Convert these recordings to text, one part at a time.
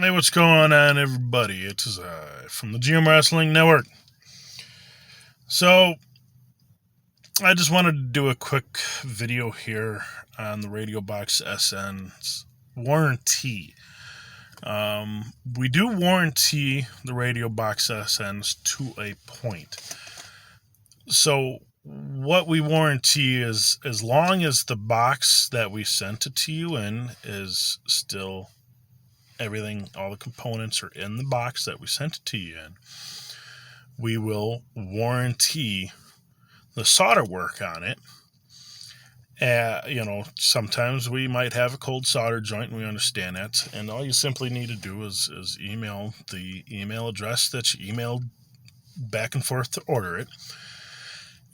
Hey, what's going on, everybody? It's from the GMRS Network. So, I just wanted to do a quick video here on the Radio Box SN's warranty. We do warranty the Radio Box SNs to a point. So, what we warranty is as long as the box that we sent it to you in is still everything, all the components are in the box that we sent it to you in, we will warranty the solder work on it. Sometimes we might have a cold solder joint, and we understand that. And all you simply need to do is email the email address that you emailed back and forth to order it,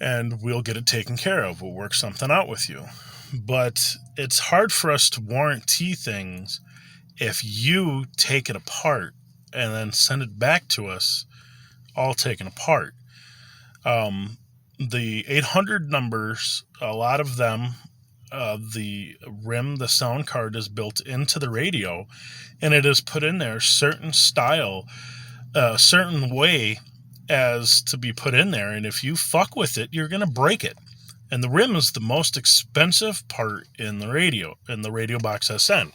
and we'll get it taken care of. We'll work something out with you. But it's hard for us to warranty things if you take it apart and then send it back to us all taken apart. The 800 numbers, a lot of them, the RIM, the sound card is built into the radio, and it is put in there certain style, certain way as to be put in there. And if you fuck with it, you're going to break it. And the RIM is the most expensive part in the Radio Box SN.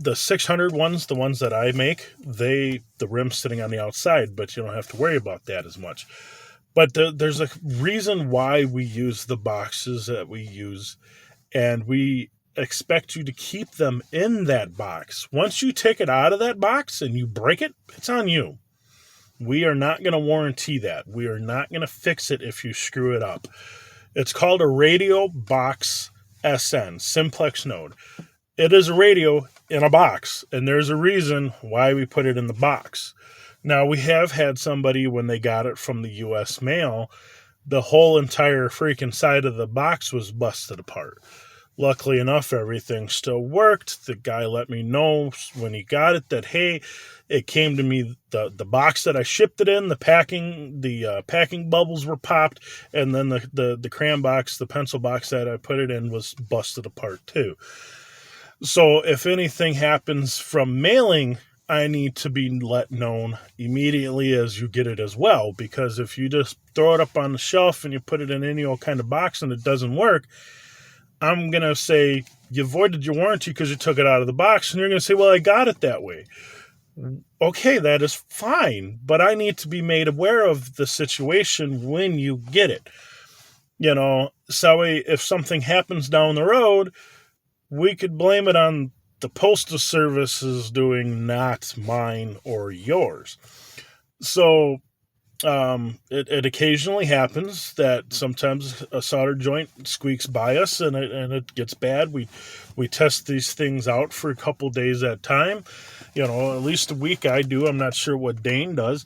The 600 ones, the ones that I make, the rim's sitting on the outside, but you don't have to worry about that as much. But there's a reason why we use the boxes that we use, and we expect you to keep them in that box. Once you take it out of that box and you break it, it's on you. We are not going to warranty that. We are not going to fix it if you screw it up. It's called a Radio Box SN, simplex node. It is a radio in a box, and there's a reason why we put it in the box. Now, we have had somebody, when they got it from the U.S. mail, the whole entire freaking side of the box was busted apart. Luckily enough, everything still worked. The guy let me know when he got it that, hey, it came to me, the box that I shipped it in, the packing bubbles were popped, and then the crayon box, the pencil box that I put it in was busted apart too. So if anything happens from mailing, I need to be let known immediately as you get it as well, because if you just throw it up on the shelf and you put it in any old kind of box and it doesn't work, I'm going to say you voided your warranty because you took it out of the box, and you're going to say, well, I got it that way. Okay, that is fine, but I need to be made aware of the situation when you get it. So if something happens down the road, we could blame it on the postal service's doing, not mine or yours. So it occasionally happens that sometimes a solder joint squeaks by us and it gets bad. We test these things out for a couple days at a time. At least a week I do. I'm not sure what Dane does.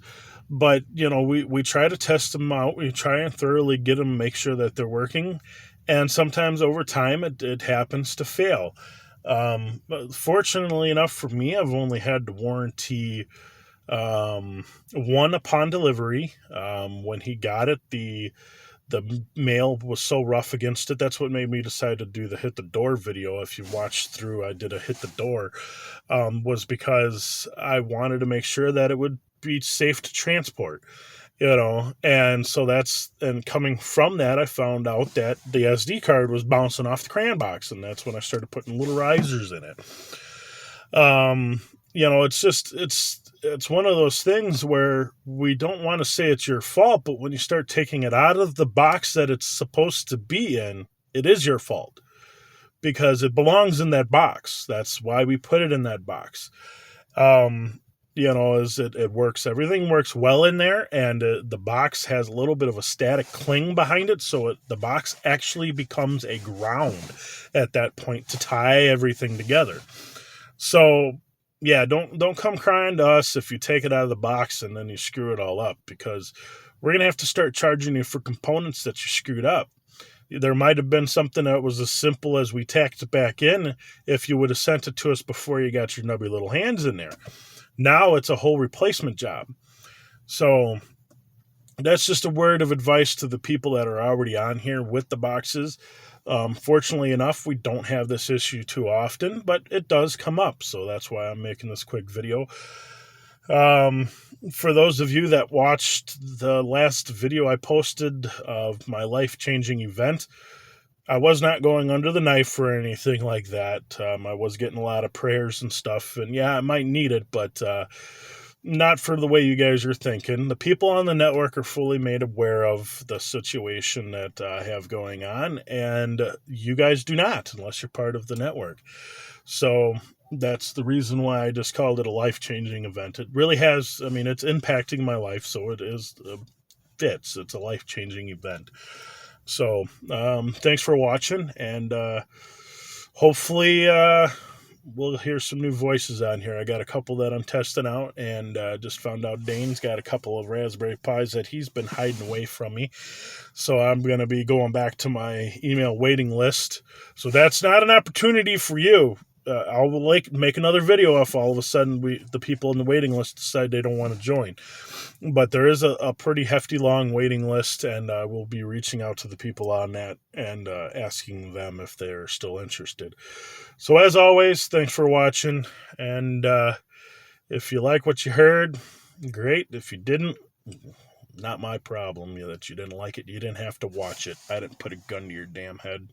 But, we try to test them out. We try and thoroughly get them, make sure that they're working. And sometimes over time, it happens to fail. But fortunately enough for me, I've only had to warranty one upon delivery. When he got it, the mail was so rough against it. That's what made me decide to do the Hit the Door video. If you watched through, I did a Hit the Door, was because I wanted to make sure that it would be safe to transport. And so and coming from that, I found out that the SD card was bouncing off the crayon box, and that's when I started putting little risers in it. It's one of those things where we don't want to say it's your fault, but when you start taking it out of the box that it's supposed to be in, it is your fault because it belongs in that box. That's why we put it in that box. It works. Everything works well in there, and the box has a little bit of a static cling behind it, so the box actually becomes a ground at that point to tie everything together. So, yeah, don't come crying to us if you take it out of the box and then you screw it all up, because we're going to have to start charging you for components that you screwed up. There might have been something that was as simple as we tacked it back in if you would have sent it to us before you got your nubby little hands in there. Now it's a whole replacement job. So that's just a word of advice to the people that are already on here with the boxes. Fortunately enough, we don't have this issue too often, but it does come up. So that's why I'm making this quick video. For those of you that watched the last video I posted of my life-changing event, I was not going under the knife or anything like that. I was getting a lot of prayers and stuff, and yeah, I might need it, but not for the way you guys are thinking. The people on the network are fully made aware of the situation that I have going on, and you guys do not, unless you're part of the network. So that's the reason why I just called it a life-changing event. It really has, I mean, it's impacting my life, so it is fits. It's a life-changing event. So thanks for watching, and hopefully we'll hear some new voices on here. I got a couple that I'm testing out, and just found out Dane's got a couple of Raspberry Pis that he's been hiding away from me. So I'm going to be going back to my email waiting list. So that's not an opportunity for you. I'll make another video if all of a sudden the people in the waiting list decide they don't want to join. But there is a pretty hefty long waiting list, and we'll be reaching out to the people on that and asking them if they're still interested. So as always, thanks for watching, and if you like what you heard, great. If you didn't, not my problem that you didn't like it. You didn't have to watch it. I didn't put a gun to your damn head.